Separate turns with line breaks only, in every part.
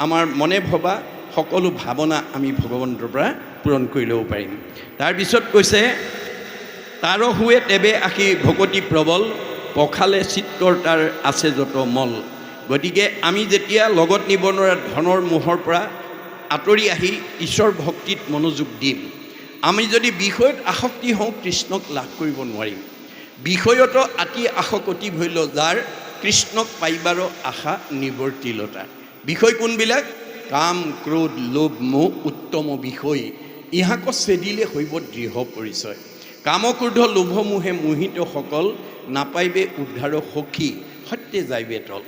আমাৰ মনে ভবা সকলো ভাৱনা আমি ভগৱন্তৰ পৰা পূৰণ কৰি ল'ব পাৰিম। তাৰপিছত কৈছে তাৰ হুৱে তেবে আশী ভকতি প্ৰবল পখালে চিত্তৰ তাৰ আছে যত মল। গতিকে আমি যেতিয়া লগত নিব নোৱাৰা ধনৰ মোহৰ পৰা আঁতৰি আহি ঈশ্বৰ ভক্তিত মনোযোগ দিম, আমি যদি বিষয়ত আসক্তি হওঁ কৃষ্ণক লাভ কৰিব নোৱাৰিম। বিষয়ত আতি আসক্তি ভৈল যাৰ কৃষ্ণক পাইবাৰ আশা নিৱৰ্তিলতা। বিষয় কোনবিলাক? কাম ক্ৰোধ লোভ মোহ উত্তম বিষয় ইহাক চেদিলে হৈব দৃঢ় পৰিচয়। কাম ক্ৰোধ লোভ মোহে মোহিত সকল নাপাইবে উদ্ধাৰ সখী সত্যে যাইবে তল।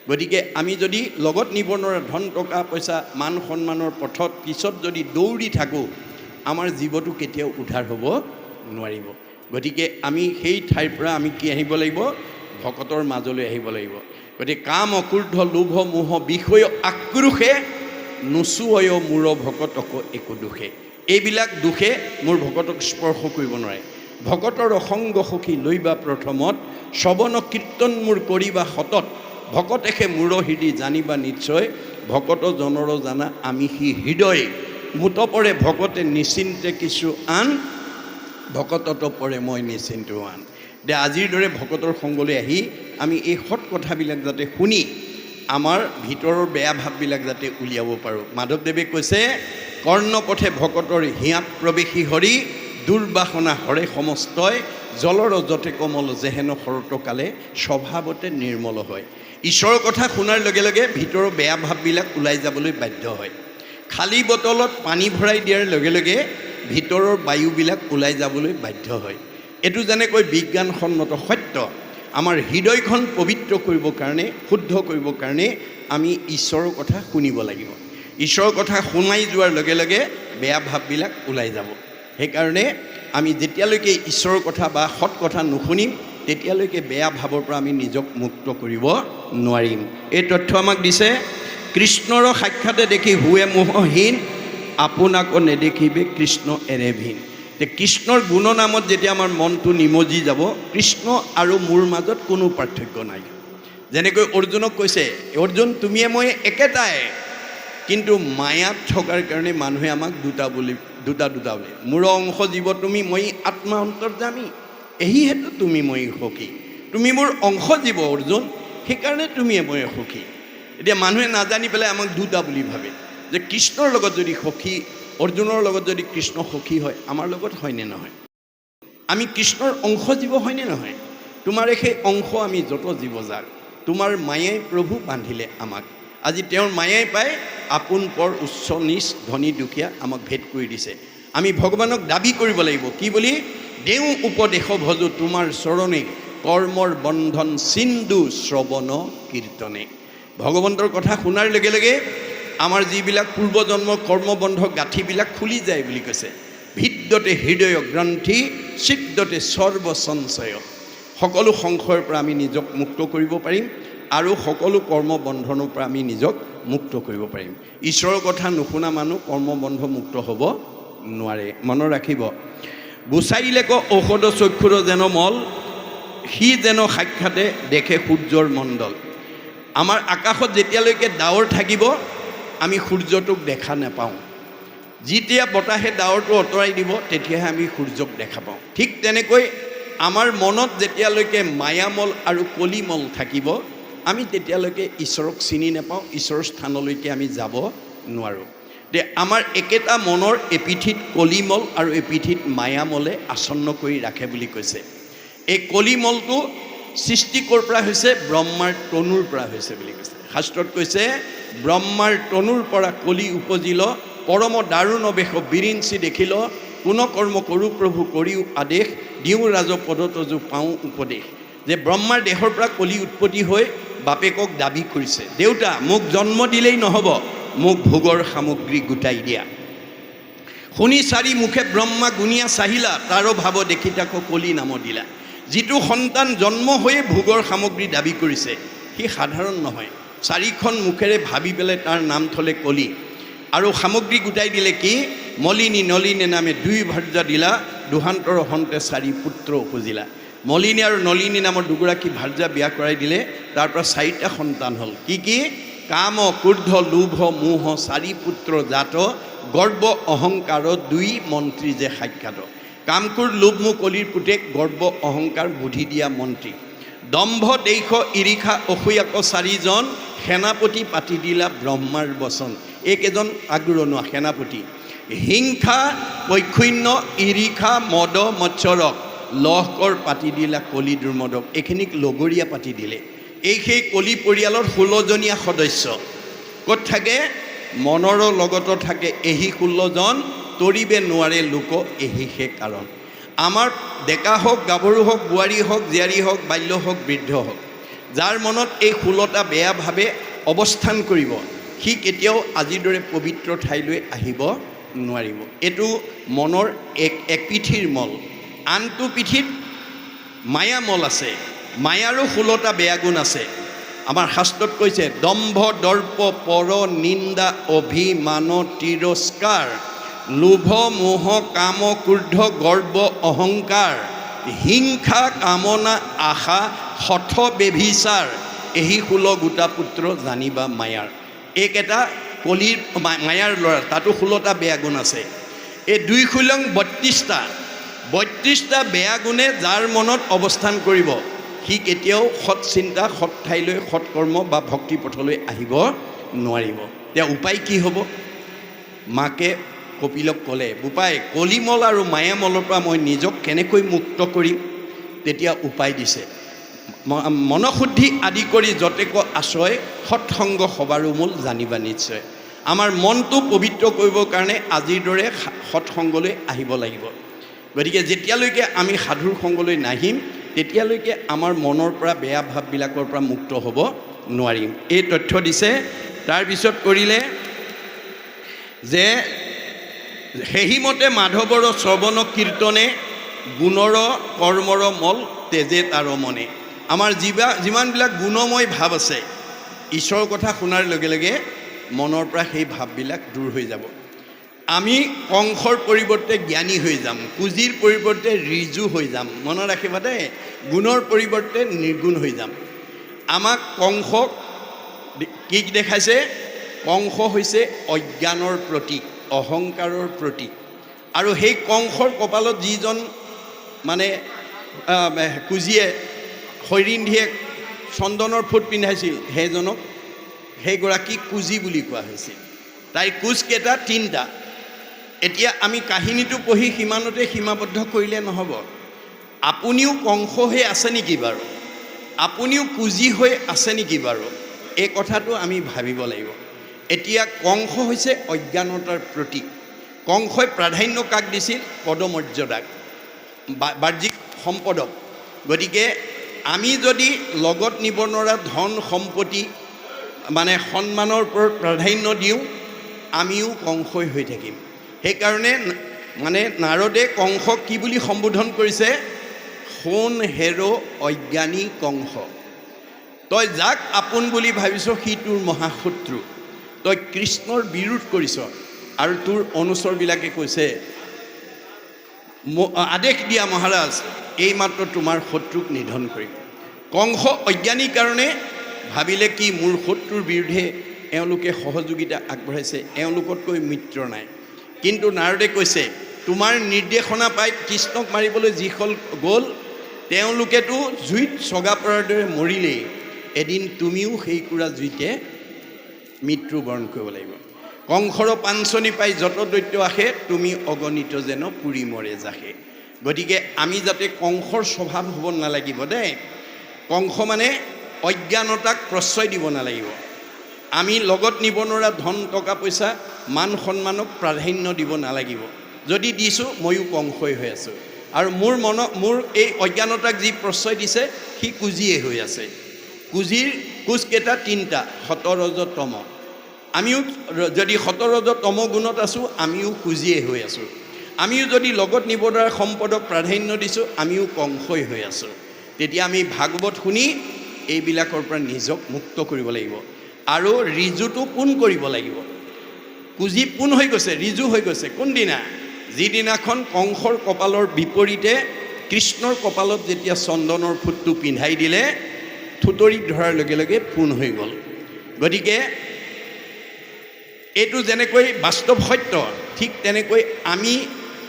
গতিকে আমি যদি লগত নিব নোৱাৰা ধন টকা পইচা মান সন্মানৰ পথত পিছত যদি দৌৰি থাকোঁ, আমাৰ জীৱটো কেতিয়াও উদ্ধাৰ হ'ব নোৱাৰিব। গতিকে আমি সেই ঠাইৰ পৰা আমি কি আহিব লাগিব? ভকতৰ মাজলৈ আহিব লাগিব। গতিকে কাম অক্ৰোধ লোভ মোহ বিষয় আক্ৰোশে নোচোয় মূৰ ভকতক একো দুখে। এইবিলাক দুখে মোৰ ভকতক স্পৰ্শ কৰিব নোৱাৰে। ভকতৰ অসংগ সখী লৈবা প্ৰথমত শ্ৰৱণ কীৰ্তন মোৰ কৰিবা সতত। ভকতেহে মূৰ হৃদি জানিবা নিশ্চয় ভকত জনৰ জানা আমি সি হৃদয়। মুত পৰে ভকতে নিশ্চিন্তে কিছু আন ভকতত পৰে মই নিশ্চিন্ত আন। দে আজিৰ দৰে ভকতৰ সংগলৈ আহি আমি এই সৎ কথাবিলাক যাতে শুনি আমাৰ ভিতৰৰ বেয়া ভাৱবিলাক যাতে উলিয়াব পাৰোঁ। মাধৱদেৱে কৈছে কৰ্ণপথে ভকতৰ হিয়াত প্ৰৱেশী হৰি দুৰ্বাসনা হৰে সমস্তই জলৰ যতে কমল যেহেন শৰতকালে স্বভাৱতে নিৰ্মল হয়। ঈশ্বৰৰ কথা শুনাৰ লগে লগে ভিতৰৰ বেয়া ভাৱবিলাক ওলাই যাবলৈ বাধ্য হয়। খালী বটলত পানী ভৰাই দিয়াৰ লগে লগে ভিতৰৰ বায়ুবিলাক ওলাই যাবলৈ বাধ্য হয়। এইটো যেনেকৈ বিজ্ঞানসন্মত সত্য। আমাৰ হৃদয়খন পবিত্ৰ কৰিবৰ কাৰণে শুদ্ধ কৰিবৰ কাৰণে আমি ঈশ্বৰৰ কথা শুনিব লাগিব। ঈশ্বৰৰ কথা শুনাই যোৱাৰ লগে লগে বেয়া ভাৱবিলাক ওলাই যাব। সেইকাৰণে আমি যেতিয়ালৈকে ঈশ্বৰৰ কথা বা সৎ কথা নুশুনিম তেতিয়ালৈকে বেয়া ভাৱৰ পৰা আমি নিজক মুক্ত কৰিব নোৱাৰিম। এই তথ্য আমাক দিছে কৃষ্ণৰ সাক্ষাতে দেখি হুৱে মোহহীন আপোনাকো নেদেখিবে কৃষ্ণ এৰে ভিন। কৃষ্ণৰ গুণনামত যেতিয়া আমাৰ মনটো নিমজি যাব, কৃষ্ণ আৰু মোৰ মাজত কোনো পাৰ্থক্য নাই। যেনেকৈ অৰ্জুনক কৈছে অৰ্জুন তুমিয়ে মই একেটাই, কিন্তু মায়াত থকাৰ কাৰণে মানুহে আমাক দুটা বুলি মোৰ অংশ জীৱ তুমি মই আত্মা অন্তৰ্যামী এই হেতু তুমি মই সখী। তুমি মোৰ অংশ জীৱ অৰ্জুন, সেইকাৰণে তুমিয়ে মই সখী। এতিয়া মানুহে নাজানি পেলাই আমাক দুটা বুলি ভাবে যে কৃষ্ণৰ লগত যদি সখী অৰ্জুনৰ লগত যদি কৃষ্ণ সখী হয় আমাৰ লগত হয়নে নহয়? আমি কৃষ্ণৰ অংশ জীৱ হয়নে নহয়? তোমাৰে সেই অংশ আমি যত জীৱ যাৰ তোমাৰ মায়াই প্ৰভু বান্ধিলে আমাক। আজি তেওঁৰ মায়াই পাই আপোন পৰ উচ্চ নিচ ধনী দুখীয়া আমাক ভেদ কৰি দিছে। আমি ভগৱানক দাবী কৰিব লাগিব কি বুলি? দেও উপদেশ ভজো তোমাৰ চৰণে কৰ্মৰ বন্ধন সিন্ধু শ্ৰৱণ কীৰ্তনে। ভগৱন্তৰ কথা শুনাৰ লগে লগে আমাৰ যিবিলাক পূৰ্বজন্মৰ কৰ্মবন্ধ গাঁঠিবিলাক খুলি যায় বুলি কৈছে। ভিদ্যতে হৃদয় গ্ৰন্থি ছিদ্যতে সৰ্ব সঞ্চয়। সকলো সংশয়ৰ পৰা আমি নিজক মুক্ত কৰিব পাৰিম আৰু সকলো কৰ্মবন্ধনৰ পৰা আমি নিজক মুক্ত কৰিব পাৰিম। ঈশ্বৰৰ কথা নুশুনা মানুহ কৰ্মবন্ধ মুক্ত হ'ব নোৱাৰে। মনত ৰাখিব গুচাইলে ক ঔষধ চক্ষুৰ যেন মল সি যেন সাক্ষাতে দেখে সূৰ্যৰ মণ্ডল। আমাৰ আকাশত যেতিয়ালৈকে ডাৱৰ থাকিব আমি সূৰ্যটোক দেখা নাপাওঁ। যেতিয়া বতাহে ডাৱৰটো আঁতৰাই দিব তেতিয়াহে আমি সূৰ্যক দেখা পাওঁ। ঠিক তেনেকৈ আমাৰ মনত যেতিয়ালৈকে মায়ামল আৰু কলিমল থাকিব আমি তেতিয়ালৈকে ঈশ্বৰক চিনি নাপাওঁ, ঈশ্বৰৰ স্থানলৈকে আমি যাব নোৱাৰোঁ। যে আমাৰ একেটা মনৰ এপিঠিত কলিমল আৰু এপিঠিত মায়ামলে আসন্ন কৰি ৰাখে বুলি কৈছে। এই কলিমলটো সৃষ্টি ক'ৰ পৰা হৈছে? ব্ৰহ্মাৰ তনুৰ পৰা হৈছে বুলি কৈছে। শাস্ত্ৰত কৈছে ব্ৰহ্মাৰ তনুৰ পৰা কলি উপজিল পৰম দাৰুণ বেশ বিৰিঞ্চি দেখিল কোন কৰ্ম কৰোঁ প্ৰভু কৰিও আদেশ দিওঁ ৰাজ পদতজু পাওঁ উপদেশ। যে ব্ৰহ্মাৰ দেহৰ পৰা কলি উৎপত্তি হৈ বাপেকক দাবী কৰিছে দেউতা মোক জন্ম দিলেই নহ'ব, মোক ভোগৰ সামগ্ৰী গোটাই দিয়া। শুনি চাৰি মুখে ব্ৰহ্মা গুণিয়া চাহিলা তাৰো ভাৱ দেখি তাকো কলি নাম দিলা। যিটো সন্তান জন্ম হৈয়ে ভোগৰ সামগ্ৰী দাবী কৰিছে সি সাধাৰণ নহয়। চাৰিখন মুখেৰে ভাবি পেলাই তাৰ নাম থলে কলি আৰু সামগ্ৰী গোটাই দিলে কি? মলিনী নলিনী নামে দুই ভাৰ্যা দিলা দুহান্তৰ হন্তে চাৰি পুত্ৰ উপজিলা। মলিনী আৰু নলিনী নামৰ দুগৰাকী ভাৰ্যা বিয়া কৰাই দিলে, তাৰ পৰা চাৰিটা সন্তান হ'ল। কি কি? কাম ক্ৰোধ লোভ মোহ চাৰি পুত্ৰ জাত গৰ্ব অহংকাৰ দুই মন্ত্ৰী যে সাক্ষাৎ কাম ক্ৰোধ লোভ মোহ কলিৰ পুতেক গৰ্ব অহংকাৰ বুদ্ধি দিয়া মন্ত্ৰী দম্ভ দেশ ঈৰিষা অসূয়াক চাৰিজন সেনাপতি পাতি দিলা ব্ৰহ্মাৰ বচন এইকেইজন আগৰণুৱা সেনাপতি হিংসা বৈক্ষণ্য ঈৰিষা মদ মৎসৰক লহকৰ পাতি দিলা কলি দুৰ্মদক এইখিনিক লগৰীয়া পাতি দিলে এই সেই কলি পৰিয়ালৰ 16জনীয়া সদস্য ক'ত থাকে মনৰ লগত থাকে এহি 16জন তৰিবে নোৱাৰে লোক এহি সে কাৰণ আমাৰ ডেকা হওক গাভৰু হওক বোৱাৰী হওক জীয়াৰী হওক বাল্য হওক বৃদ্ধ হওক যাৰ মনত এই 16টা বেয়াভাৱে অৱস্থান কৰিব সি কেতিয়াও আজিৰ দৰে পবিত্ৰ ঠাইলৈ আহিব নোৱাৰিব এইটো মনৰ এক পিঠিৰ মল আনটো পিঠিত মায়া মল আছে মায়াৰো 16টা বেয়া গুণ আছে আমাৰ শাস্ত্ৰত কৈছে দম্ভ দৰ্প পৰ নিন্দা অভিমান তিৰস্কাৰ লোভ মোহ কাম ক্ৰোধ গৰ্ব অহংকাৰ হিংসা কামনা আশা হঠ বেভিচাৰ এহি 16 গোটা পুত্ৰ জানিবা মায়াৰ এইকেইটা কলিৰ মায়াৰ ল'ৰা তাতো 16টা বেয়া গুণ আছে এই 2 ষোলং 32টা বেয়া গুণে যাৰ মনত অৱস্থান কৰিব সি কেতিয়াও সৎ চিন্তা সৎ ঠাইলৈ সৎ কৰ্ম বা ভক্তি পথলৈ আহিব নোৱাৰিব এতিয়া উপায় কি হ'ব মাকে কপিলক ক'লে বোপাই কলিমল আৰু মায়ামলৰ পৰা মই নিজক কেনেকৈ মুক্ত কৰিম তেতিয়া উপায় দিছে মনশুদ্ধি আদি কৰি যতেক আশ্ৰয় সৎসংগ সবাৰো মূল জানিবা নিশ্চয় আমাৰ মনটো পবিত্ৰ কৰিবৰ কাৰণে আজিৰ দৰে সৎসংগলৈ আহিব লাগিব গতিকে যেতিয়ালৈকে আমি সাধুৰ সংগলৈ নাহিম তেতিয়ালৈকে আমাৰ মনৰ পৰা বেয়া ভাৱবিলাকৰ পৰা মুক্ত হ'ব নোৱাৰিম এই তথ্য দিছে তাৰপিছত কৰিলে যে সেহিমতে মাধৱৰ শ্ৰৱণ কীৰ্তনে গুণৰ কৰ্মৰ মল তেজে তাৰ মনে আমাৰ যিমানবিলাক গুণময় ভাৱ আছে ঈশ্বৰৰ কথা শুনাৰ লগে লগে মনৰ পৰা সেই ভাৱবিলাক দূৰ হৈ যাব আমি কংসৰ পৰিৱৰ্তে জ্ঞানী হৈ যাম কুজিৰ পৰিৱৰ্তে ৰিজু হৈ যাম মনত ৰাখিবা দেই গুণৰ পৰিৱৰ্তে নিৰ্গুণ হৈ যাম আমাক কংসক কি দেখাইছে কংস হৈছে অজ্ঞানৰ প্ৰতীক অহংকাৰৰ প্ৰতীক আৰু সেই কংসৰ কপালত যিজন মানে কুজিয়ে শৈৰিন্ধিয়ে চন্দনৰ ফুট পিন্ধাইছিল সেইগৰাকী কুজি বুলি কোৱা হৈছিল তাইৰ কুজকেইটা 3টা এতিয়া আমি কাহিনীটো পঢ়ি সিমানতে সীমাবদ্ধ কৰিলে নহ'ব আপুনিও কংস হৈ আছে নেকি বাৰু আপুনিও কুজি হৈ আছে নেকি বাৰু এই কথাটো আমি ভাবিব লাগিব এতিয়া কংস হৈছে অজ্ঞানতাৰ প্ৰতীক কংসই প্ৰাধান্য কাক দিছিল পদমৰ্যাদাক বাহ্যিক সম্পদক গতিকে আমি যদি লগত নিব নোৱাৰা ধন সম্পত্তি মানে সন্মানৰ ওপৰত প্ৰাধান্য দিওঁ আমিও কংসই হৈ থাকিম সেইকাৰণে মানে নাৰদে কংসক কি বুলি সম্বোধন কৰিছে সোণ হেৰ অজ্ঞানী কংস তই যাক আপোন বুলি ভাবিছ সি তোৰ মহাশত্ৰু তই কৃষ্ণৰ বিৰোধ কৰিছ আৰু তোৰ অনুচৰবিলাকে কৈছে আদেশ দিয়া মহাৰাজ এইমাত্ৰ তোমাৰ শত্ৰুক নিধন কৰিম কংস অজ্ঞানী কাৰণে ভাবিলে কি মোৰ শত্ৰুৰ বিৰুদ্ধে এওঁলোকে সহযোগিতা আগবঢ়াইছে এওঁলোকতকৈ মিত্ৰ নাই কিন্তু নাৰদে কৈছে তোমাৰ নিৰ্দেশনা পাই কৃষ্ণক মাৰিবলৈ যিসকল গ'ল তেওঁলোকেতো জুইত চগা পৰাৰ দৰে মৰিলেই এদিন তুমিও সেই কুৰা জুইতে মৃত্যুবৰণ কৰিব লাগিব কংসৰ পাঞ্চনি পাই যত দৈত্য আহে তুমি অগণিত যেন পুৰি মৰে জাহে গতিকে আমি যাতে কংসৰ স্বভাৱ হ'ব নালাগিব দেই কংস মানে অজ্ঞানতাক প্ৰশ্ৰয় দিব নালাগিব আমি লগত নিব নোৱাৰা ধন টকা পইচা মান সন্মানক প্ৰাধান্য দিব নালাগিব যদি দিছোঁ ময়ো কংসই হৈ আছোঁ আৰু মোৰ এই অজ্ঞানতাক যি প্ৰশ্ৰয় দিছে সি কুজিয়ে হৈ আছে কুজিৰ কুজকেইটা 3টা সতৰজতম আমিও যদি সতৰজতম গুণত আছোঁ আমিও কুজিয়ে হৈ আছোঁ আমিও যদি লগত নিব নোৱাৰা সম্পদক প্ৰাধান্য দিছোঁ আমিও কংসই হৈ আছোঁ তেতিয়া আমি ভাগৱত শুনি এইবিলাকৰ পৰা নিজক মুক্ত কৰিব লাগিব আৰু ৰিজুটো পোন কৰিব লাগিব কুজি পোন হৈ গৈছে ৰিজু হৈ গৈছে কোনদিনা যিদিনাখন কংসৰ কপালৰ বিপৰীতে কৃষ্ণৰ কপালত যেতিয়া চন্দনৰ ফুটটো পিন্ধাই দিলে থুতৰিত ধৰাৰ লগে লগে পোন হৈ গ'ল গতিকে এইটো যেনেকৈ বাস্তৱ সত্য, ঠিক তেনেকৈ আমি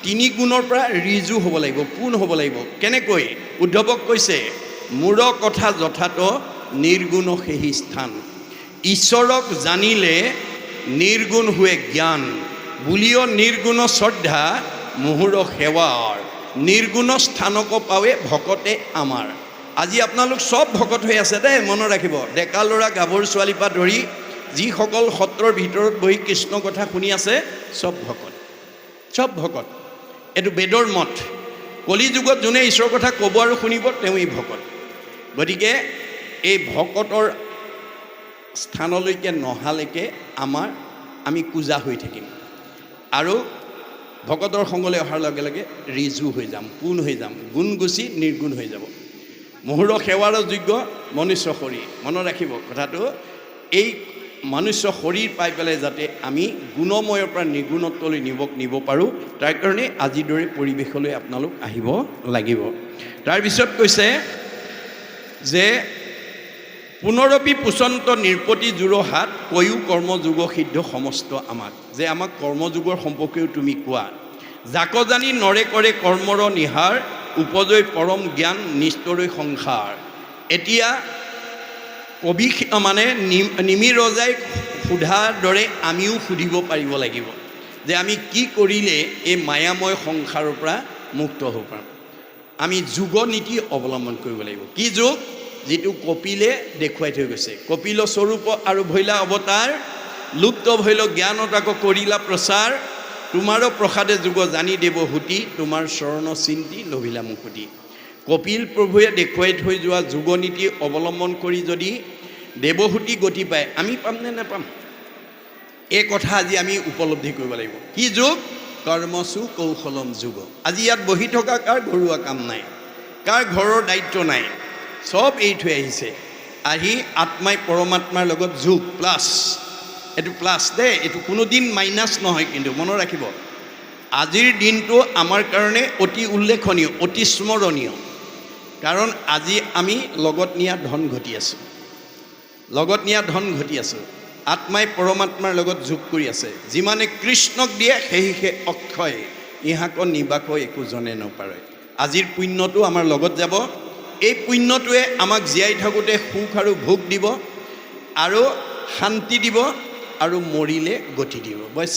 3 গুণৰ পৰা ৰিজু হ'ব লাগিব, পূৰ্ণ হ'ব লাগিব। কেনেকৈ? উদ্ধৱক কৈছে, মূৰ কথা যথাত নিৰ্গুণ সেহি স্থান, ঈশ্বৰক জানিলে নিৰ্গুণ हुए জ্ঞান, বুলিও নিৰ্গুণ শ্ৰদ্ধা মুহুৰ সেৱাৰ, নিৰ্গুণ স্থানক পাৱে ভকতে আমাৰ। আজি আপোনালোক চব ভকত হৈ আছে দেই, মনত ৰাখিব। ডেকা ল'ৰা গাভৰু ছোৱালীৰ পৰা ধৰি যিসকল সত্ৰৰ ভিতৰত বহি কৃষ্ণ কথা শুনি আছে, চব ভকত, চব ভকত। এইটো বেদৰ মত। কলি যুগত যোনে ঈশ্বৰৰ কথা ক'ব আৰু শুনিব, তেওঁই ভকত। গতিকে এই ভকতৰ স্থানলৈকে নহালৈকে আমি কুজা হৈ থাকিম, আৰু ভকতৰ সংগলৈ অহাৰ লগে লগে ৰিজু হৈ যাম, পূৰ্ণ হৈ যাম, গুণ গুচি নিৰ্গুণ হৈ যাব। মুহুৰ সেৱাৰ যোগ্য মনুষ্য শৰীৰ। মনত ৰাখিব কথাটো। এই মনুষ্য শৰীৰ পাই পেলাই যাতে আমি গুণময়ৰ পৰা নিৰ্গুণত্বলৈ নিব পাৰোঁ, তাৰ কাৰণে আজিৰ দৰে পৰিৱেশলৈ আপোনালোক আহিব লাগিব। তাৰপিছত কৈছে যে পুনৰপি পুচন্ত নিৰ্পতি জোৰ হাত, কৈও কৰ্মযোগ সিদ্ধ সমস্ত আমাক। যে আমাক কৰ্মযোগৰ সম্পৰ্কেও তুমি কোৱা। যাক জানি নৰে কৰে কৰ্মৰ নিহাৰ, উপজয় পৰম জ্ঞান নিষ্ঠৰৈ সংসাৰ। এতিয়া কবি মানে নিমি ৰজাই সোধাৰ দৰে আমিও সুধিব পাৰিব লাগিব যে আমি কি কৰিলে এই মায়াময় সংসাৰৰ পৰা মুক্ত হ'ব পাৰোঁ। আমি যোগ নীতি অৱলম্বন কৰিব লাগিব। কি যোগ? যিটো কপিলে দেখুৱাই থৈ গৈছে। কপিল স্বৰূপ আৰু ভৈলা অৱতাৰ, লুপ্ত ভৈল জ্ঞানত আকৌ কৰিলা প্ৰচাৰ, তোমাৰো প্ৰসাদে যুগ জানি দেৱ হুতি, তোমাৰ চৰণ চিন্তি লভিলা মুকুতি। কপিল প্ৰভুৱে দেখুৱাই থৈ যোৱা যোগ নীতি অৱলম্বন কৰি যদি দেৱহুতি গতি পায়, আমি পামনে নাপাম? এই কথা আজি আমি উপলব্ধি কৰিব লাগিব। কি যোগ? কৰ্মসু কৌশলম যোগ। আজি ইয়াত বহি থকা কাৰ ঘৰুৱা কাম নাই, কাৰ ঘৰৰ দায়িত্ব নাই, চব এৰি থৈ আহিছে। আহি আত্মাই পৰমাত্মাৰ লগত যোগ প্লাছ। এইটো প্লাছ দেই, এইটো কোনোদিন মাইনাছ নহয়, কিন্তু মনত ৰাখিব। আজিৰ দিনটো আমাৰ কাৰণে অতি উল্লেখনীয়, অতি স্মৰণীয়। কাৰণ আজি আমি লগত নিয়া ধন ঘটি আছোঁ, লগত নিয়া ধন ঘটি আছোঁ। আত্মাই পৰমাত্মাৰ লগত যোগ কৰি আছে। যিমানে কৃষ্ণক দিয়ে সেয়ে অক্ষয়, ইহাক নিবাক একো জনে নপাৰে। আজিৰ পুণ্যটো আমাৰ লগত যাব। এই পুণ্যটোৱে আমাক জীয়াই থাকোঁতে সুখ আৰু ভোগ দিব, আৰু শান্তি দিব, আৰু মৰিলে গতি দিব। বছ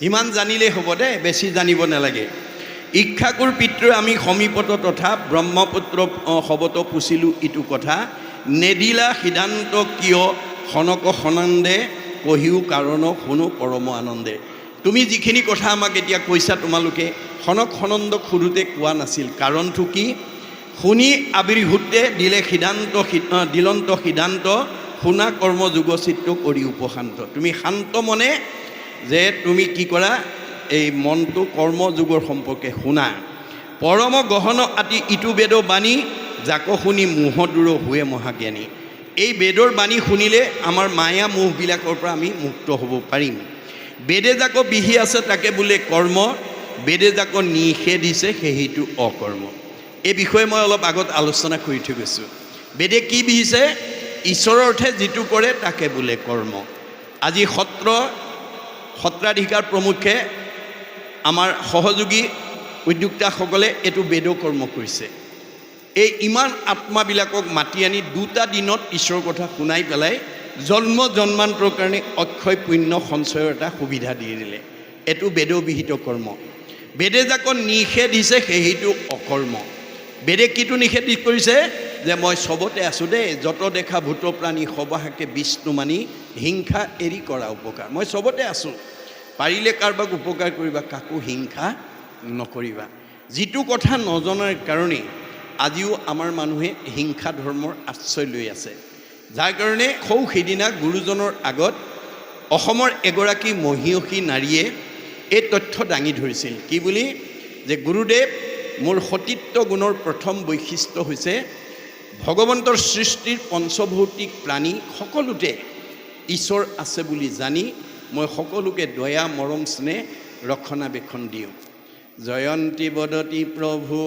ইমান জানিলেই হ'ব দেই, বেছি জানিব নালাগে। ইক্ষাকুৰ পিতৃ আমি সমীপত তথা, ব্ৰহ্মপুত্ৰ সবত পুছিলোঁ ইটো কথা, নেদিলা সিদ্ধান্ত কিয় সনক সনন্দে, কহিও কাৰণ শুনো পৰম আনন্দে। তুমি যিখিনি কথা আমাক এতিয়া কৈছা, তোমালোকে সনক সনন্দক সোধোতে কোৱা নাছিল। কাৰণটো কি? শুনি আবিৰ্ভূতে দিলে সিদ্ধান্ত, দিলন্ত সিদ্ধান্ত, শুনা কৰ্ম যোগচিত্ৰ কৰি উপশান্ত। তুমি শান্ত মনে যে তুমি কি কৰা, এই মনটো কৰ্মযোগৰ সম্পৰ্কে শুনা। পৰম গহন আতি ইটো বেদ বাণী, যাক শুনি মোহ দূৰ হুৱে মহাজ্ঞানী। এই বেদৰ বাণী শুনিলে আমাৰ মায়া মোহবিলাকৰ পৰা আমি মুক্ত হ'ব পাৰিম। বেদে যাক বিহি আছে তাকে বোলে কৰ্ম, বেদে যাক নিষেধিছে সেইটো অকৰ্ম। এই বিষয়ে মই অলপ আগত আলোচনা কৰি থৈ গৈছোঁ। বেদে কি বিহিছে? ঈশ্বৰৰ অৰ্থে যিটো কৰে তাকে বোলে কৰ্ম। আজি সত্ৰাধিকাৰ প্ৰমুখে, আমাৰ সহযোগী উদ্যোক্তাসকলে এইটো বেদ কৰ্ম কৰিছে। এই ইমান আত্মাবিলাকক মাতি আনি 2টা দিনত ঈশ্বৰৰ কথা শুনাই পেলাই জন্ম জন্মান্তৰ কাৰণে অক্ষয় পুণ্য সঞ্চয়ৰ এটা সুবিধা দি দিলে। এইটো বেদবিহিত কৰ্ম। বেদে যাক নিষেধ দিছে সেইটো অকৰ্ম। বেদে কিটো নিষেধ কৰিছে? যে মই চবতে আছোঁ দেই, যত দেখা ভূত প্ৰাণী সবাহাকে বিষ্ণু মানি, হিংসা এৰি কৰা উপকাৰ। মই চবতে আছোঁ, পাৰিলে কাৰোবাক উপকাৰ কৰিবা, কাকো হিংসা নকৰিবা। যিটো কথা নজনাৰ কাৰণেই আজিও আমাৰ মানুহে হিংসা ধৰ্মৰ আশ্ৰয় লৈ আছে। যাৰ কাৰণে সেইদিনা গুৰুজনৰ আগত অসমৰ এগৰাকী মহিয়সী নাৰীয়ে এই তথ্য দাঙি ধৰিছিল। কি বুলি? যে গুৰুদেৱ, মোৰ সতীত্ব গুণৰ প্ৰথম বৈশিষ্ট্য হৈছে ভগৱন্তৰ সৃষ্টিৰ পঞ্চভৌতিক প্ৰাণী সকলোতে ঈশ্বৰ আছে বুলি জানি মই সকলোকে দয়া মৰম স্নেহ ৰক্ষণাবেক্ষণ দিওঁ। জয়ন্তী বদতি প্ৰভু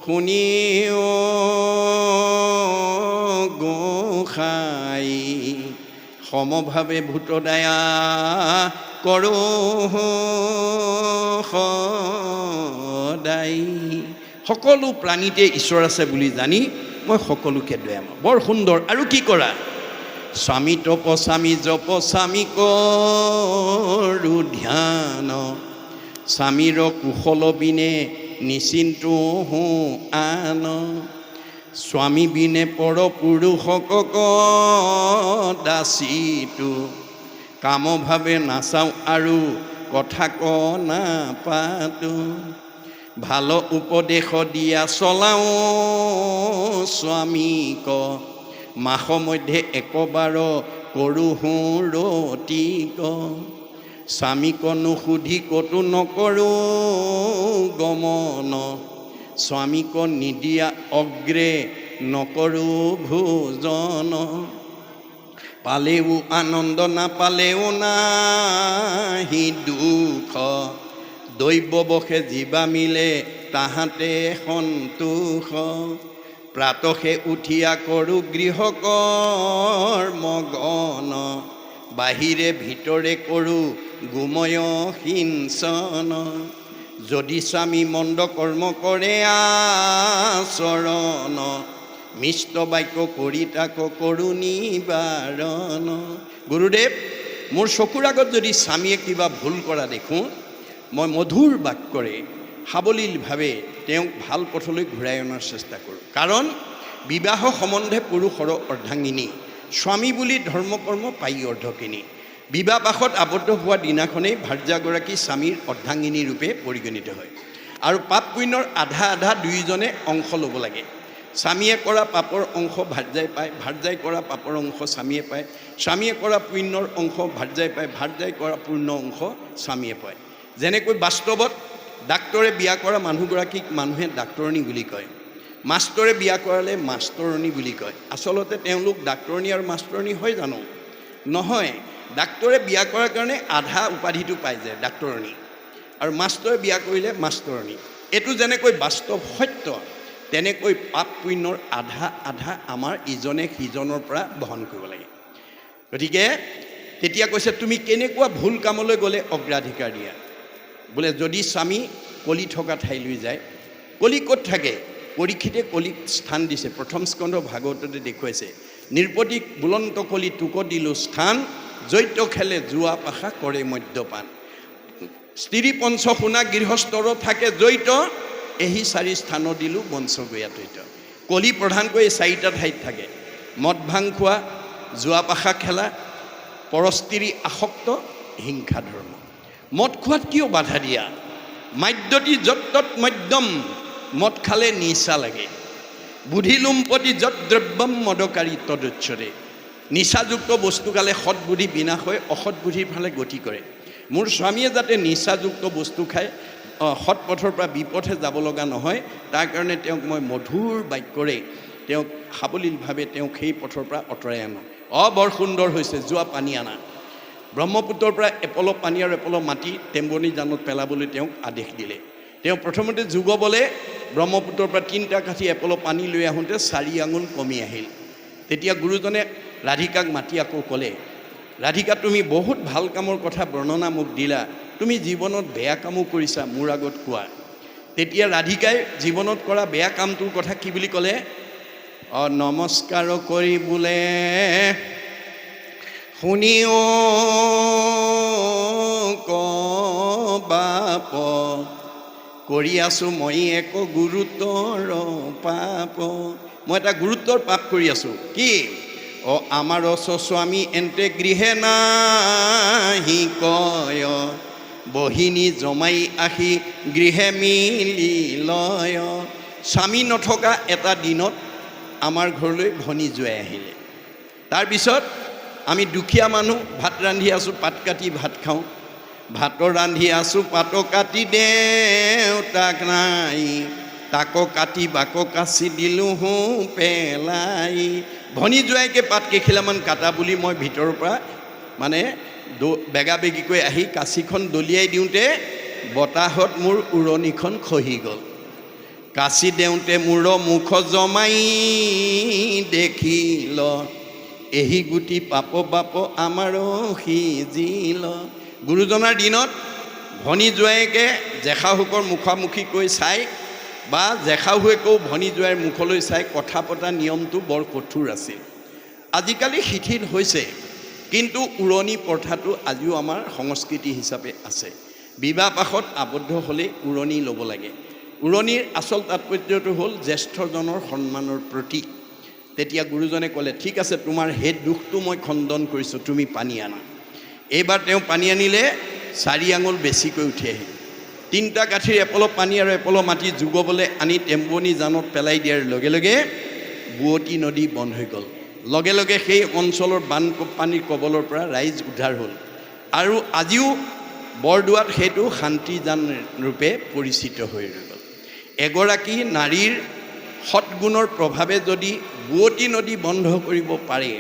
শুনিও গোসাই, সমভাৱে ভূতদয়া কৰোঁ সদায়। সকলো প্ৰাণীতে ঈশ্বৰ আছে বুলি জানি মই সকলোকে দয়াম। বৰ সুন্দৰ। আৰু কি কৰা? স্বামী তপস্বামী জপস্বামী কৰোঁ ধ্যান, স্বামীৰ কুশল বিনে নিচিন্তু হওঁ আন, স্বামী বিনে পৰপুৰুষক দাসীটো, কামভাৱে নাচাওঁ আৰু কথা ক নাপাতো, ভাল উপদেশ দিয়া চলাওঁ স্বামীক, মাহ মধ্যে একবাৰ কৰোঁ ৰতিক, স্বামীক নুসুধি ক'তো নকৰোঁ গমন, স্বামীক নিদিয়া অগ্ৰে নকৰোঁ ভোজন, পালেও আনন্দ নাপালেও নাহি দুখ, দৈৱবশে জীৱা মিলে তাহাঁতে সন্তোষ, প্ৰাতসে উঠিয়া কৰোঁ গৃহকৰ্ম বাহিৰে ভিতৰে কৰোঁ গোময় সিঞ্চন, যদি স্বামী মন্দ কৰ্ম কৰে আচৰণ, মিষ্ট বাক্য কৰি তাক কৰোঁ নিবাৰণ। গুৰুদেৱ, মোৰ চকুৰ আগত যদি স্বামীয়ে কিবা ভুল কৰা দেখোঁ, মই মধুৰ বাক্যৰে সাৱলীলভাৱে তেওঁক ভাল পথলৈ ঘূৰাই অনাৰ চেষ্টা কৰোঁ। কাৰণ বিবাহ সম্বন্ধে পুৰুষৰ অৰ্ধাংগিনী, স্বামী বুলি ধৰ্মকৰ্ম পায়ী অৰ্ধকিনী। বিবাহ পাশত আবদ্ধ হোৱা দিনাখনেই ভাৰ্যাগৰাকী স্বামীৰ অৰ্ধাংগিনী ৰূপে পৰিগণিত হয়। আৰু পাপ পুণ্যৰ আধা আধা দুয়োজনে অংশ ল'ব লাগে। স্বামীয়ে কৰা পাপৰ অংশ ভাৰ্যাই পায়, ভাৰ্যাই কৰা পাপৰ অংশ স্বামীয়ে পায়, স্বামীয়ে কৰা পুণ্যৰ অংশ ভাৰ্যাই পায়, ভাৰ্যাই কৰা পূৰ্ণ অংশ স্বামীয়ে পায়। যেনেকৈ বাস্তৱত ডাক্তৰে বিয়া কৰা মানুহগৰাকীক মানুহে ডাক্তৰণী বুলি কয়, মাষ্টৰে বিয়া কৰালে মাষ্টৰণী বুলি কয়। আচলতে তেওঁলোক ডাক্তৰণী আৰু মাষ্টৰণী হয় জানো? নহয়। ডাক্তৰে বিয়া কৰাৰ কাৰণে আধা উপাধিটো পাই যায় ডাক্তৰণী, আৰু মাষ্টৰে বিয়া কৰিলে মাষ্টৰণী। এইটো যেনেকৈ বাস্তৱ সত্য, তেনেকৈ পাপ পুণ্যৰ আধা আধা আমাৰ ইজনে সিজনৰ পৰা বহন কৰিব লাগে। গতিকে তেতিয়া কৈছে, তুমি কেনেকুৱা ভুল কামলৈ গ'লে অগ্ৰাধিকাৰ দিয়া। বোলে যদি স্বামী কলি থকা ঠাইলৈ যায়, কলি ক'ত থাকে? পৰীক্ষিতে কলিক স্থান দিছে। প্ৰথম স্কন্ধ ভাগৱততে দেখুৱাইছে, নিৰ্পতিক বুলন্ত কলি তোক দিলোঁ স্থান, জৈত্য খেলে জোৱা পাশা কৰে মদ্যপান, স্ত্ৰী পঞ্চ শুনা গৃহস্থৰ থাকে জৈত, এহি চাৰি স্থান দিলোঁ বঞ্চ গয়া তৈত। কলি প্ৰধানকৈ এই চাৰিটা ঠাইত থাকে: মদ ভাং খোৱা, জোৱা পাশা খেলা, পৰস্ত্ৰী আসক্ত, হিংসা ধৰ্ম। মদ খোৱাত কিয় বাধা দিয়া? মাদ্যতি যত তৎ মদ্যম, মদ খালে নিচা লাগে। বুদ্ধিলুম্পতি যত দ্ৰব্যম মদকাৰী তদুচ্ছৰে, নিচাযুক্ত বস্তু খালে সৎবুদ্ধি বিনাশ হৈ অসৎ বুদ্ধিৰ ফালে গতি কৰে। মোৰ স্বামীয়ে যাতে নিচাযুক্ত বস্তু খাই সৎ পথৰ পৰা বিপথে যাব লগা নহয়, তাৰ কাৰণে তেওঁক মই মধুৰ বাক্যৰে তেওঁক সাৱলীলভাৱে তেওঁক সেই পথৰ পৰা আঁতৰাই আনো। বৰ সুন্দৰ হৈছে। যোৱা পানী আনা, ব্ৰহ্মপুত্ৰৰ পৰা এপল পানী আৰু এপল মাটি টেম্বনী জানত পেলাবলৈ তেওঁক আদেশ দিলে। তেওঁ প্ৰথমতে যুগবলে ব্ৰহ্মপুত্ৰৰ পৰা 3টা কাঠি এপল পানী লৈ আহোঁতে 4 আঙুল কমি আহিল। তেতিয়া গুৰুজনে ৰাধিকাক মাতি আকৌ ক'লে, ৰাধিকা, তুমি বহুত ভাল কামৰ কথা বৰ্ণনা মোক দিলা, তুমি জীৱনত বেয়া কামো কৰিছা, মোৰ আগত কোৱা। তেতিয়া ৰাধিকাই জীৱনত কৰা বেয়া কামটোৰ কথা কি বুলি ক'লে? নমস্কাৰ কৰি বোলে শুনিও বাপ, কৰি আছোঁ মই এক গুৰুতৰ পাপ। মই এটা গুৰুত্বৰ পাপ কৰি আছোঁ। কি? আমাৰ স্বামী এন্তে গৃহে নাহি কয়, বহিনী জমাই আহি গৃহে মিলি লয়। স্বামী নথকা এটা দিনত আমাৰ ঘৰলৈ ভনী জোৱাই আহিলে। তাৰপিছত আমি দুখীয়া মানুহ, ভাত ৰান্ধি আছোঁ, পাত কাটি ভাত খাওঁ। ভাত ৰান্ধি আছোঁ, পাত কাটি দেউতাক নাই, তাকো কাটি বাকো কাচি দিলোঁ পেলাই। ভনী জোৱাইকে পাত কেইখিলামান কাটা বুলি মই ভিতৰৰ পৰা মানে বেগা বেগিকৈ আহি কাঁচিখন দলিয়াই দিওঁতে বতাহত মোৰ উৰণিখন খহি গ'ল। কাচি দেওঁতে মূৰৰ মুখ জমাই দেখিল, এহি গুটি পাপ বাপ আমাৰো সিজিল। গুৰুজনাৰ দিনত ভনী জোৱাইকে জেঠাহুকৰ মুখামুখিকৈ চাই বা জেঠাহুৱেকেও ভনী জোৱাইৰ মুখলৈ চাই কথা পতা নিয়মটো বৰ কঠোৰ আছিল। আজিকালি শিথিল হৈছে, কিন্তু উৰণি প্ৰথাটো আজিও আমাৰ সংস্কৃতি হিচাপে আছে। বিবাহ পাশত আবদ্ধ হ'লে উৰণি ল'ব লাগে। উৰণিৰ আচল তাৎপৰ্যটো হ'ল জ্যেষ্ঠজনৰ সন্মানৰ প্ৰতীক। তেতিয়া গুৰুজনে ক'লে, ঠিক আছে, তোমাৰ সেই দুখটো মই খণ্ডন কৰিছোঁ, তুমি পানী আনা। এইবাৰ তেওঁ পানী আনিলে 4 আঙুল বেছিকৈ উঠি আহিল। 3টা কাঠিৰ এপল' পানী আৰু এপল' মাটি যুগবলৈ আনি টেম্বনি জানত পেলাই দিয়াৰ লগে লগে বুৱতী নদী বন্ধ হৈ গ'ল। লগে লগে সেই অঞ্চলৰ বানপানীৰ কবলৰ পৰা ৰাইজ উদ্ধাৰ হ'ল। আৰু আজিও বৰদোৱাত সেইটো শান্তিজান ৰূপে পৰিচিত হৈ ৰৈ গ'ল। এগৰাকী নাৰীৰ সৎগুণৰ প্ৰভাৱে যদি বুৱতী নদী বন্ধ কৰিব পাৰে,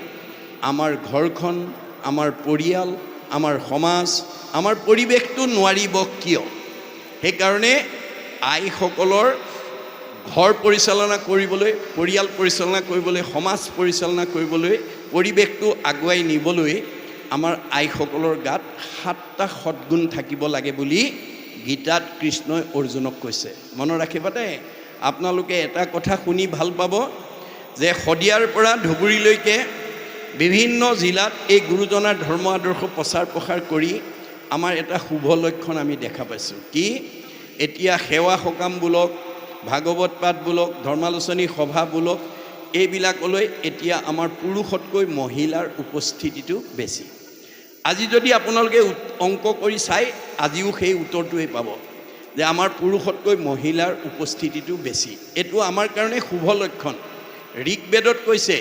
আমাৰ ঘৰখন, আমাৰ পৰিয়াল, আমাৰ সমাজ, আমাৰ পৰিৱেশটো নোৱাৰিব কিয়? সেইকাৰণে আইসকলৰ ঘৰ পৰিচালনা কৰিবলৈ, পৰিয়াল পৰিচালনা কৰিবলৈ, সমাজ পৰিচালনা কৰিবলৈ, পৰিৱেশটো আগুৱাই নিবলৈ আমাৰ আইসকলৰ গাত 7টা সৎগুণ থাকিব লাগে বুলি গীতাত কৃষ্ণই অৰ্জুনক কৈছে। মনত ৰাখিবা দেই। আপোনালোকে এটা কথা শুনি ভাল পাব যে শদিয়াৰ পৰা ধুবুৰীলৈকে বিভিন্ন জিলাত এই গুৰুজনাৰ ধৰ্ম আদৰ্শ প্ৰচাৰ প্ৰসাৰ কৰি আমাৰ এটা শুভ লক্ষণ আমি দেখা পাইছোঁ। কি? এতিয়া সেৱা সকাম বোলক, ভাগৱত পাঠ বোলক, ধৰ্মালোচনী সভা বোলক, এইবিলাকলৈ এতিয়া আমাৰ পুৰুষতকৈ মহিলাৰ উপস্থিতিটো বেছি। আজি যদি আপোনালোকে অংক কৰি চাই, আজিও সেই উত্তৰটোৱেই পাব যে আমাৰ পুৰুষতকৈ মহিলাৰ উপস্থিতিটো বেছি। এইটো আমাৰ কাৰণে শুভ লক্ষণ। ঋকবেদত কৈছে,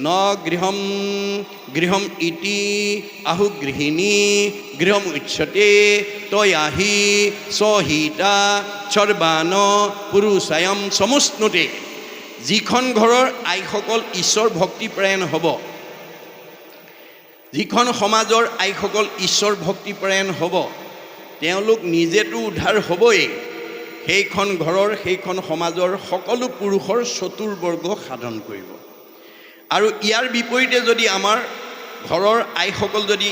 ন গৃহম গৃহম ইতি আহু গৃহিণী গৃহম উচ্যতে তয়াহি সহিতা সৰ্বান পুৰুষায়ম সমুষ্ণুতে। যিখন ঘৰৰ আইসকল ঈশ্বৰ ভক্তিপৰায়ণ হ'ব, যিখন সমাজৰ আইসকল ঈশ্বৰ ভক্তিপৰায়ণ হ'ব, তেওঁলোক নিজেতো উদ্ধাৰ হ'বই, সেইখন ঘৰৰ, সেইখন সমাজৰ সকলো পুৰুষৰ চতুৰ্বৰ্গ সাধন কৰিব। আৰু ইয়াৰ বিপৰীতে যদি আমাৰ ঘৰৰ আইসকল যদি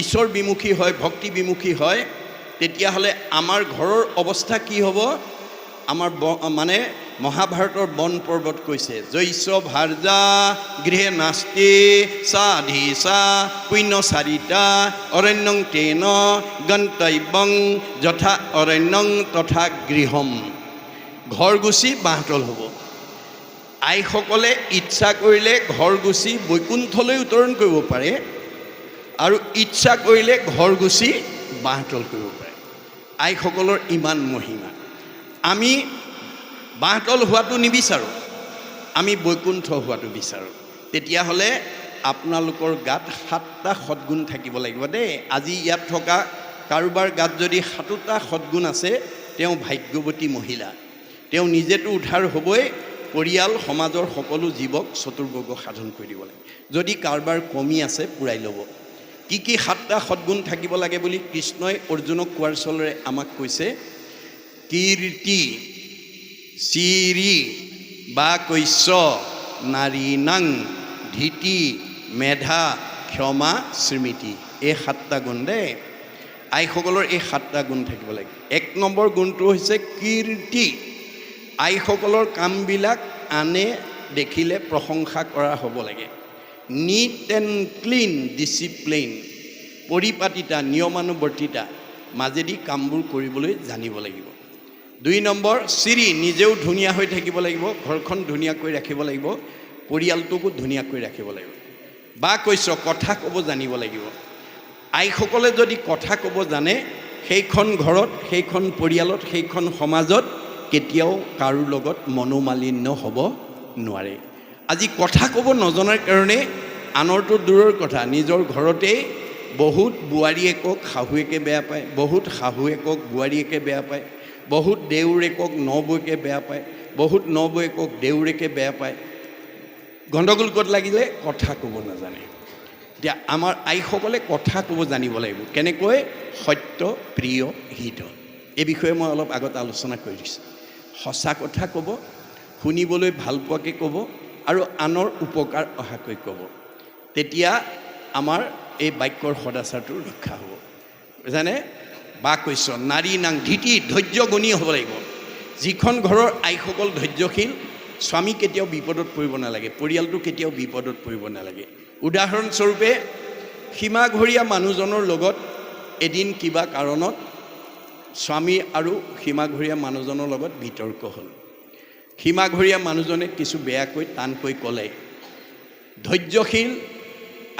ঈশ্বৰ বিমুখী হয়, ভক্তি বিমুখী হয়, তেতিয়াহ'লে আমাৰ ঘৰৰ অৱস্থা কি হ'ব? আমাৰ মানে মহাভাৰতৰ বন পৰ্বত কৈছে, জৈস্য ভাৰ্যা গৃহে নাস্তি সাধিসা পুণ্যচাৰিতা অৰণ্যং তেন গন্তব্যং যথা অৰণ্যং তথা গৃহম। ঘৰ গুচি বাঁহতল হ'ব। আইসকলে ইচ্ছা কৰিলে ঘৰ গুচি বৈকুণ্ঠলৈ উত্তৰণ কৰিব পাৰে, আৰু ইচ্ছা কৰিলে ঘৰ গুচি বাঁহতল কৰিব পাৰে। আইসকলৰ ইমান মহিমা। আমি বাঁহতল হোৱাটো নিবিচাৰোঁ, আমি বৈকুণ্ঠ হোৱাটো বিচাৰোঁ। তেতিয়াহ'লে আপোনালোকৰ গাত 7টা সৎগুণ থাকিব লাগিব দেই। আজি ইয়াত থকা কাৰোবাৰ গাত যদি 7টা সৎগুণ আছে, তেওঁ ভাগ্যৱতী মহিলা। তেওঁ নিজেতো উদ্ধাৰ হ'বই, পৰিয়াল সমাজৰ সকলো জীৱক চতুৰ্বৰ্গ সাধন কৰি দিব লাগে। যদি কাৰোবাৰ কমি আছে, পূৰাই ল'ব। কি কি 7টা সৎগুণ থাকিব লাগে বুলি কৃষ্ণই অৰ্জুনক কোৱাৰ চলৰে আমাক কৈছে, কীৰ্তি চিৰি বা কৈশ্য নাৰীনাং ধীতি মেধা ক্ষমা স্মৃতি। এই 7টা গুণ দেই। আইসকলৰ এই 7টা গুণ থাকিব লাগে। 1 নম্বৰ গুণটো হৈছে কীৰ্তি। আইসকলৰ কামবিলাক আনে দেখিলে প্ৰশংসা কৰা হ'ব লাগে। নিট এণ্ড ক্লিন, ডিচিপ্লিন, পৰিপাটিতা, নিয়মানুৱৰ্তিতা মাজেদি কামবোৰ কৰিবলৈ জানিব লাগিব। 2 নম্বৰ চিৰি, নিজেও ধুনীয়া হৈ থাকিব লাগিব, ঘৰখন ধুনীয়াকৈ ৰাখিব লাগিব, পৰিয়ালটোকো ধুনীয়াকৈ ৰাখিব লাগিব। বা কৈছ, কথা ক'ব জানিব লাগিব। আইসকলে যদি কথা ক'ব জানে, সেইখন ঘৰত, সেইখন পৰিয়ালত, সেইখন সমাজত কেতিয়াও কাৰো লগত মনোমালিন্য হ'ব নোৱাৰে। আজি কথা ক'ব নজনাৰ কাৰণে আনৰটো দূৰৰ কথা, নিজৰ ঘৰতেই বহুত বোৱাৰীয়েকক শাহুৱেকে বেয়া পায়, বহুত শাহুৱেকক বোৱাৰীয়েকে বেয়া পায়, বহুত দেউৰেকক নবৌকে বেয়া পায়, বহুত নবৌয়েকক দেউৰেকে বেয়া পায়। গণ্ডগোল ক'ত লাগিলে? কথা ক'ব নাজানে। এতিয়া আমাৰ আইসকলে কথা ক'ব জানিব লাগিব। কেনেকৈ? সত্য, প্ৰিয়, হিত। এই বিষয়ে মই অলপ আগত আলোচনা কৰি দিছোঁ। সঁচা কথা ক'ব, শুনিবলৈ ভাল পোৱাকৈ ক'ব, আৰু আনৰ উপকাৰ অহাকৈ ক'ব। তেতিয়া আমাৰ এই বাক্যৰ সদাচাৰটো ৰক্ষা হ'ব বুজানে বা কৈছ নাৰী নাং ধীতি ধৈৰ্য গুণী হ'ব লাগিব যিখন ঘৰৰ আইসকল ধৈৰ্যশীল স্বামী কেতিয়াও বিপদত পৰিব নালাগে পৰিয়ালটো কেতিয়াও বিপদত পৰিব নালাগে উদাহৰণস্বৰূপে সীমাঘৰীয়া মানুহজনৰ লগত এদিন কিবা কাৰণত স্বামী আৰু সীমাঘৰীয়া মানুহজনৰ লগত বিতৰ্ক হ'ল সীমাঘৰীয়া মানুহজনে কিছু বেয়াকৈ টানকৈ ক'লে ধৈৰ্যশীল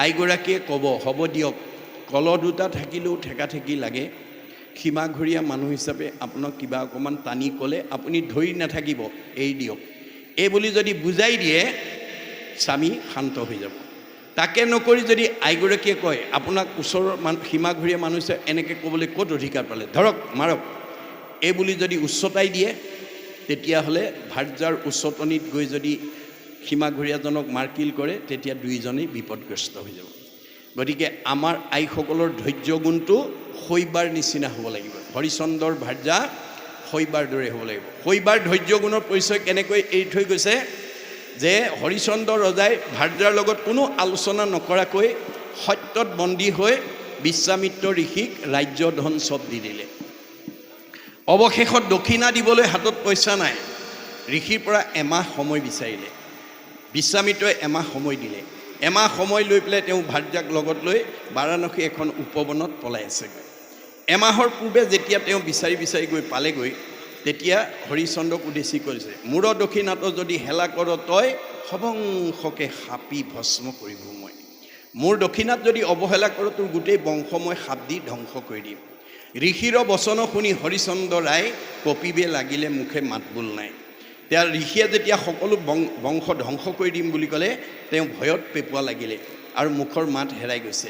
আইগৰাকীয়ে ক'ব হ'ব দিয়ক কল দুটা থাকিলেও ঠেকাঠেকি লাগে সীমাঘৰীয়া মানুহ হিচাপে আপোনাক কিবা অকণমান টানি ক'লে আপুনি ধৰি নাথাকিব এৰি দিয়ক এই বুলি যদি বুজাই দিয়ে স্বামী শান্ত হৈ যাব তাকে নকৰি যদি আইগৰাকীয়ে কয় আপোনাক ওচৰৰ সীমাঘৰীয়া মানুহ হিচাপে এনেকৈ ক'বলৈ ক'ত অধিকাৰ পালে ধৰক মাৰক এই বুলি যদি উচ্চতাই দিয়ে তেতিয়াহ'লে ভাৰ্যাৰ উচ্চতনিত গৈ যদি সীমাঘৰীয়াজনক মাৰকিল কৰে তেতিয়া দুইজনেই বিপদগ্ৰস্ত হৈ যাব গতিকে আমাৰ আইসকলৰ ধৈৰ্য গুণটো শৈবাৰ নিচিনা হ'ব লাগিব হৰিচন্দ্ৰৰ ভাৰ্যা শৈবাৰ দৰে হ'ব লাগিব শৈবাৰ ধৈৰ্য গুণৰ পৰিচয় কেনেকৈ এৰি থৈ গৈছে যে হৰিচন্দ্ৰ ৰজাই ভাৰ্যাৰ লগত কোনো আলোচনা নকৰাকৈ সত্যত বন্দী হৈ বিশ্বামিত্ৰ ঋষিক ৰাজ্য ধন চব দি দিলে অৱশেষত দক্ষিণা দিবলৈ হাতত পইচা নাই ঋষিৰ পৰা এমাহ সময় বিচাৰিলে বিশ্বামিত্ৰই এমাহ সময় দিলে এমাহ সময় লৈ পেলাই তেওঁ ভাৰ্যাক লগত লৈ বাৰাণসী এখন উপবনত পলাই আছেগৈ এমাহৰ পূৰ্বে যেতিয়া তেওঁ বিচাৰি বিচাৰি গৈ পালেগৈ তেতিয়া হৰিচন্দ্ৰক উদ্দেশ্যি কৰিছে মূৰ দক্ষিণাত যদি হেলা কৰ তই সবংশকে সাপি ভস্ম কৰিব মই মোৰ দক্ষিণাত যদি অৱহেলা কৰ তোৰ গোটেই বংশ মই সাপ দি ধ্বংস কৰি দিম ঋষিৰ বচন শুনি হৰিচন্দ্ৰ ৰায় কপিবে লাগিলে মুখে মাতবোল নাই তেওঁ ঋষিয়ে যেতিয়া সকলো বংশ ধ্বংস কৰি দিম বুলি ক'লে তেওঁ ভয়ত পেপুৱা লাগিলে আৰু মুখৰ মাত হেৰাই গৈছে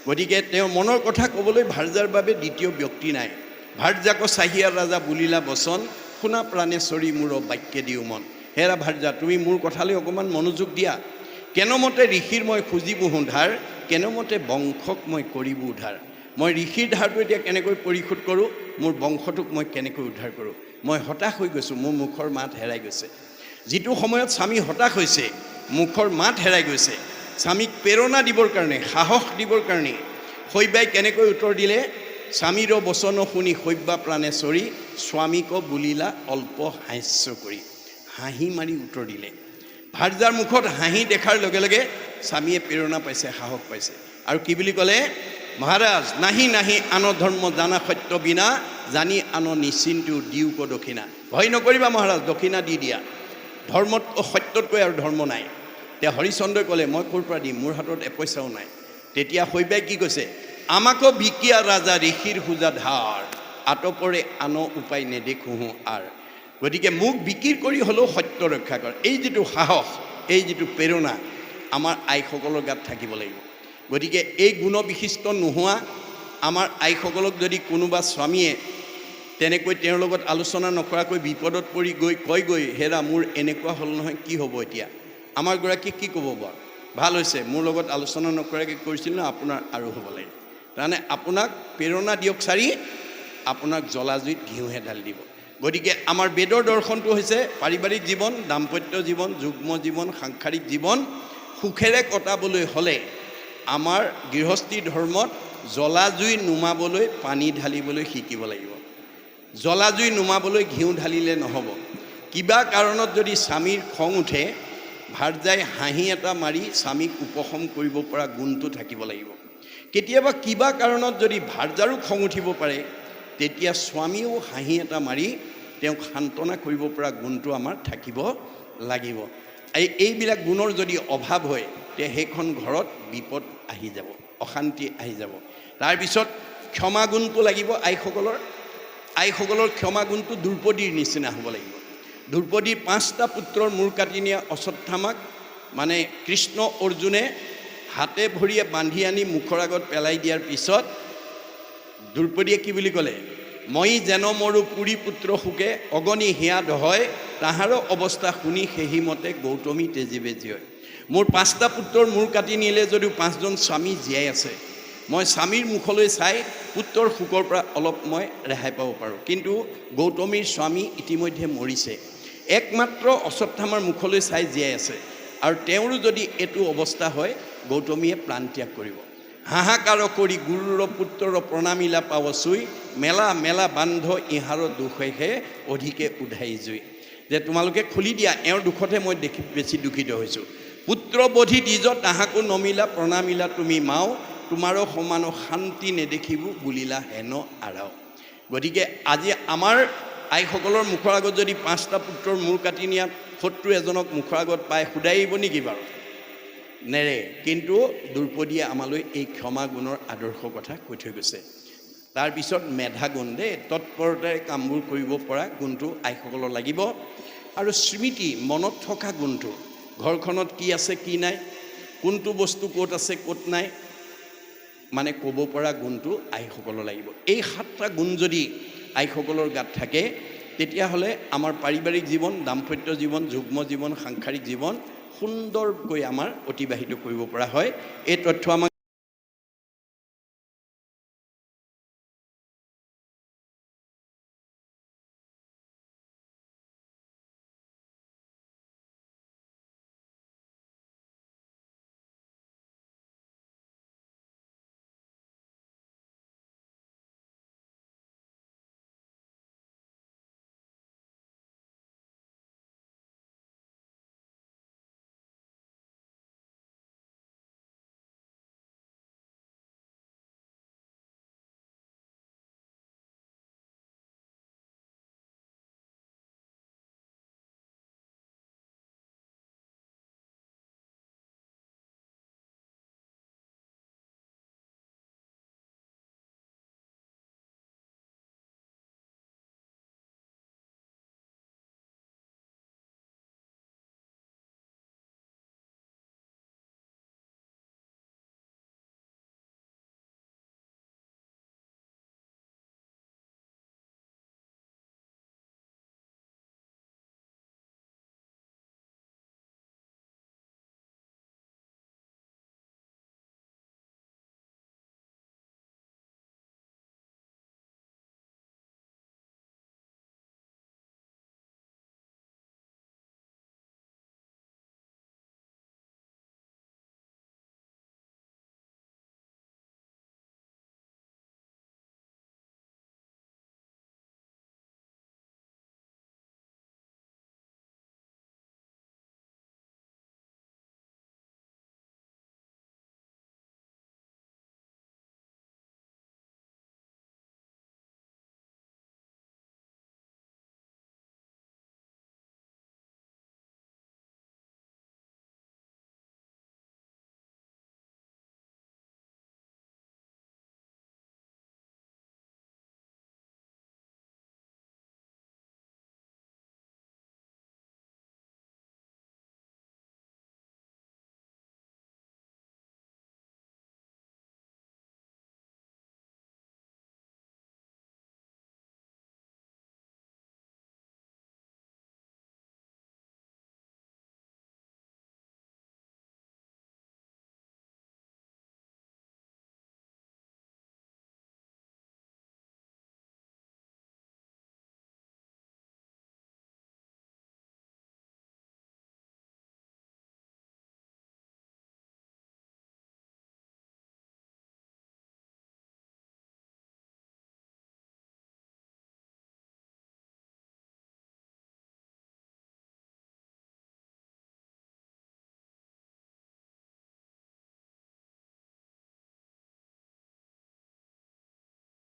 গতিকে তেওঁ মনৰ কথা ক'বলৈ ভাৰ্যাৰ বাবে দ্বিতীয় ব্যক্তি নাই ভাৰ্যাক চাহিয়া ৰাজা বুলিলা বচন শুনা প্ৰাণেশ্বৰী মোৰ বাক্যে দিও মন হেৰা ভাৰ্যা তুমি মোৰ কথালৈ অকণমান মনোযোগ দিয়া কেনেমতে ঋষিৰ মই খুজিব ধাৰ কেনেমতে বংশক মই কৰিব উদ্ধাৰ মই ঋষিৰ ধাৰটো এতিয়া কেনেকৈ পৰিশোধ কৰোঁ মোৰ বংশটোক মই কেনেকৈ উদ্ধাৰ কৰোঁ মই হতাশ হৈ গৈছোঁ মোৰ মুখৰ মাত হেৰাই গৈছে যিটো সময়ত স্বামী হতাশ হৈছে মুখৰ মাত হেৰাই গৈছে স্বামীক প্ৰেৰণা দিবৰ কাৰণে সাহস দিবৰ কাৰণে শৈবাই কেনেকৈ উত্তৰ দিলে স্বামীৰ বচন শুনি শৈবা প্ৰাণেশ্বৰী স্বামীক বুলিলা অল্প হাস্য কৰি হাঁহি মাৰি উত্তৰ দিলে ভাৰ্যাৰ মুখত হাঁহি দেখাৰ লগে লগে স্বামীয়ে প্ৰেৰণা পাইছে সাহস পাইছে আৰু কি বুলি ক'লে মহাৰাজ নাহি নাহি আন ধৰ্ম জানা সত্য বিনা জানি আন নিশ্চিন্তু দিওক দক্ষিণা ভয় নকৰিবা মহাৰাজ দক্ষিণা দি দিয়া ধৰ্মত সত্যতকৈ আৰু ধৰ্ম নাই তেতিয়া হৰিচন্দ্ৰই ক'লে মই ক'ৰ পৰা দিম মোৰ হাতত এপইচাও নাই তেতিয়া শৈবাই কি কৈছে আমাকো বিকিয়া ৰাজা ঋষিৰ সুজা ধাৰ আটপৰে আন উপায় নেদেখোঁ আৰ গতিকে মোক বিক্ৰী কৰি হ'লেও সত্য ৰক্ষা কৰ এই যিটো সাহস এই যিটো প্ৰেৰণা আমাৰ আইসকলৰ গাত থাকিব লাগিব গতিকে এই গুণবিশিষ্ট নোহোৱা আমাৰ আইসকলক যদি কোনোবা স্বামীয়ে তেনেকৈ তেওঁৰ লগত আলোচনা নকৰাকৈ বিপদত পৰি গৈ কয়গৈ হেৰা মোৰ এনেকুৱা হ'ল নহয় কি হ'ব এতিয়া আমাৰ গৰাকীয়ে কি ক'ব বাৰু ভাল হৈছে মোৰ লগত আলোচনা নকৰাকৈ কৰিছিল ন আপোনাৰ আৰু হ'ব লাগে তাৰমানে আপোনাক প্ৰেৰণা দিয়ক চাৰি আপোনাক জ্বলাজুইত ঘিউহে ঢালি দিব গতিকে আমাৰ বেদৰ দৰ্শনটো হৈছে পাৰিবাৰিক জীৱন দাম্পত্য জীৱন যুগ্ম জীৱন সাংসাৰিক জীৱন সুখেৰে কটাবলৈ হ'লে আমাৰ গৃহস্থী ধৰ্মত জ্বলাজুই নুমাবলৈ পানী ঢালিবলৈ শিকিব লাগিব জ্বলাজুই নুমাবলৈ ঘিউ ঢালিলে নহ'ব কিবা কাৰণত যদি স্বামীৰ খং উঠে ভাৰ্যাই হাঁহি এটা মাৰি স্বামীক উপশম কৰিব পৰা গুণটো থাকিব লাগিব কেতিয়াবা কিবা কাৰণত যদি ভাৰ্যাৰো খং উঠিব পাৰে তেতিয়া স্বামীও হাঁহি এটা মাৰি তেওঁক সান্তনা কৰিব পৰা গুণটো আমাৰ থাকিব লাগিব এইবিলাক গুণৰ যদি অভাৱ হয় তেতিয়া সেইখন ঘৰত বিপদ আহি যাব অশান্তি আহি যাব তাৰপিছত ক্ষমা গুণটো লাগিব আইসকলৰ ক্ষমা গুণটো দ্ৰৌপদীৰ নিচিনা হ'ব লাগিব দ্ৰৌপদীৰ 5টা পুত্ৰৰ মূৰ কাটি নিয়া অশ্বত্থামাক মানে কৃষ্ণ অৰ্জুনে হাতে ভৰিয়ে বান্ধি আনি মুখৰ আগত পেলাই দিয়াৰ পিছত দ্ৰৌপদীয়ে কি বুলি ক'লে মই যেন মৰো পুৰী পুত্ৰ সুকে অগণি হিয়া দহয় তাহাৰো অৱস্থা শুনি সেইমতে গৌতমী তেজীবে জীয় মোৰ 5টা পুত্ৰৰ মূৰ কাটি নিলে যদিও 5জন স্বামী জীয়াই আছে মই স্বামীৰ মুখলৈ চাই পুত্ৰৰ সুকৰ পৰা অলপ মই ৰেহাই পাব পাৰোঁ কিন্তু গৌতমীৰ স্বামী ইতিমধ্যে মৰিছে একমাত্ৰ অশ্বত্থামাৰ মুখলৈ চাই জীয়াই আছে আৰু তেওঁৰো যদি এইটো অৱস্থা হয় গৌতমীয়ে প্ৰাণ ত্যাগ কৰিব। হাহাকাৰ কৰি গুৰুৰ পুত্ৰৰ প্ৰণামিলা পাৱ চুই, মেলা মেলা বান্ধ ইহাৰ দুখেহে অধিকে উধাই জুই। যে তোমালোকে খুলি দিয়া, এওঁৰ দুখতহে মই বেছি দুখিত হৈছোঁ। পুত্ৰ বধি দিজ তাহাকো নমিলা প্ৰণামিলা তুমি মাও, তোমাৰো সমান শান্তি নেদেখিব বুলিলা হেন আৰাও। গতিকে আজি আমাৰ আইসকলৰ মুখৰ আগত যদি 5টা পুত্ৰৰ মূৰ কাটি নিয়া শত্ৰু এজনক মুখৰ আগত পাই শুদাইব নেকি বাৰু? নেৰে। কিন্তু দ্ৰৌপদীয়ে আমালৈ এই ক্ষমা গুণৰ আদৰ্শ কথা কৈ থৈ গৈছে। তাৰপিছত মেধা গুণ দেই, তৎপৰতাৰে কামবোৰ কৰিব পৰা গুণটো আইসকলৰ লাগিব। আৰু স্মৃতি, মনত থকা গুণটো, ঘৰখনত কি আছে কি নাই, কোনটো বস্তু ক'ত আছে ক'ত নাই, মানে ক'ব পৰা গুণটো আইসকলৰ লাগিব। এই 7টা গুণ যদি আইসকলৰ গাত থাকে, তেতিয়াহ'লে আমাৰ পাৰিবাৰিক জীৱন, দাম্পত্য জীৱন, যুগ্ম জীৱন, সাংসাৰিক জীৱন সুন্দৰকৈ আমাৰ অতিবাহিত কৰিব পৰা হয়। এই তথ্য আমাক